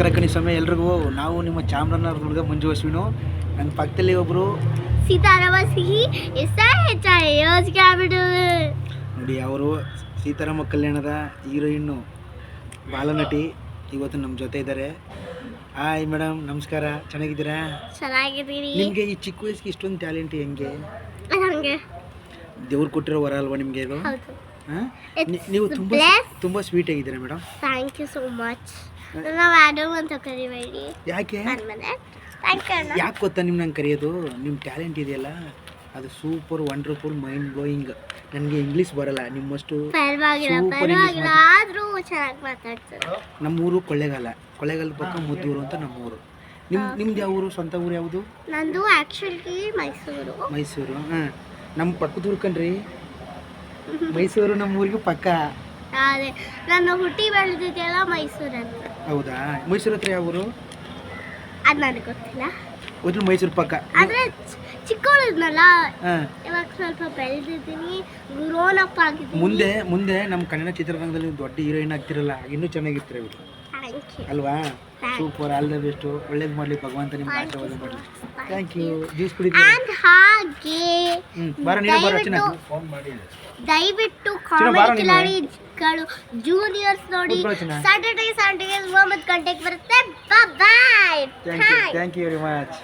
ನಮಸ್ಕಾರ ಕಣಿ ಸ್ವಾಮಿ ಎಲ್ರಿಗೂ. ನಾವು ನಿಮ್ಮ ಚಾಮರಾಜನಗರ ಹುಡುಗ ಮಂಜು ಅಶ್ವಿನು. ನನ್ನ ಪಕ್ಕದಲ್ಲಿ ಒಬ್ಬರು ಸೀತಾರಾಮ ಸಿಹಿ ನೋಡಿ, ಅವರು ಸೀತಾರಾಮ ಕಲ್ಯಾಣದ ಹೀರೋಯಿನ್ನು ಬಾಲನಟಿ. ಇವತ್ತು ನಮ್ಮ ಜೊತೆ ಇದ್ದಾರೆ. ಹಾಯ್ ಮೇಡಮ್, ನಮಸ್ಕಾರ. ಚೆನ್ನಾಗಿದ್ದೀರಾ? ಚೆನ್ನಾಗಿದ್ದೀನಿ. ನಿಮಗೆ ಈ ಚಿಕ್ಕ ವಯಸ್ಸಿಗೆ ಇಷ್ಟೊಂದು ಟ್ಯಾಲೆಂಟ್ ಹೆಂಗೆ? ನನಗೆ ದೇವ್ರು ಕೊಟ್ಟಿರೋ ವರ ಅಲ್ವಾ ನಿಮಗೆ ಇದು? ಹೌದು. ನೀವು ತುಂಬ ಸ್ವೀಟ್ ಆಗಿದ್ದೀರಾ madam. Thank you so much. ನಾವು ಮೇಡಮ್ ಅಂತ ಕರಿಬೇಡಿ. ಯಾಕೆ ಥ್ಯಾಂಕ್ ಯು. ಯಾಕೆ ಗೊತ್ತಾ ನಿಮ್ಮ ನಂಗೆ ಕರೆಯೋದು? ನಿಮ್ಮ ಟ್ಯಾಲೆಂಟ್ ಇದೆಯಲ್ಲ, ಅದು ಸೂಪರ್ ವಂಡರ್ಫುಲ್ ಮೈಂಡ್ ಬ್ಲೋಯಿಂಗ್. ನನಗೆ ಇಂಗ್ಲೀಷ್ ಬರಲ್ಲ ನಿಮ್ಮಷ್ಟು. ಪರವಾಗಿಲ್ಲ ಆದರೂ ಚೆನ್ನಾಗಿ ಮಾತಾಡ್ತಾರೆ. ನಮ್ಮೂರು ಕೊಳ್ಳೇಗಾಲದ ಪಕ್ಕ ಮುದ್ದೂರು ಅಂತ ನಮ್ಮೂರು. ನಿಮ್ದು ಯಾವ ಊರು? ಸ್ವಂತ ಊರು ಯಾವುದು? ನಂದು ಆ್ಯಕ್ಚುಲಿ ಮೈಸೂರು. ಹಾಂ, ನಮ್ಮ ಪಕ್ಕದೂರು ಕಣ್ರಿ. ಮೈಸೂರು ನಮ್ಮ ಊರಿಗೆ ಪಕ್ಕ. ಅದೇ ನಾನು ಹುಟ್ಟಿ ಬೆಳೆದಿದ್ದೆಲ್ಲ ಮೈಸೂರು ಅಂತ. ಹೌದಾ? ಮೈಸೂರು ಹತ್ರ ಯಾವ ಊರು? ಅದು ನನಗೆ ಗೊತ್ತಿಲ್ಲ. ಒಟ್ಟು ಮೈಸೂರು ಪಕ್ಕ. ಆದರೆ ಚಿಕ್ಕವಳಿದ್ನಲ್ಲ, ಇವಾಗ ಸ್ವಲ್ಪ ಬೆಳೆದಿದ್ದೀನಿ, ಗ್ರೋನಪ್ ಆಗಿದ್ದೀನಿ. ಮುಂದೆ ನಮ್ಮ ಕನ್ನಡ ಚಿತ್ರರಂಗದಲ್ಲಿ ದೊಡ್ಡ ಹೀರೋಯಿನ್ ಆಗ್ತಿರಲ್ಲ, ಇನ್ನೂ ಚೆನ್ನಾಗಿರ್ತಾರೆ ಇವರು ಅಲ್ವಾ? ಸೂಪರ್. All the best. ಒಳ್ಳೇದು ಮಾಡಲಿ ಭಗವಂತ, ನಿಮ್ಮ ಆಶೀರ್ವಾದ ಮಾಡಲಿ. Thank you. ಜ್ಯೂಸ್ ಕುಡಿತೀವಿ. ಹಾಗೆ ದಯವಿಟ್ಟು ಕಾಮಿಡಿ ಕಿಲಾಡಿಗಳು ಜೂನಿಯರ್ಸ್ ನೋಡಿ. ಸಾಟರ್ಡೇ 9 ಗಂಟೆಗೆ ಬರುತ್ತೆ. Bye. Thank you very much.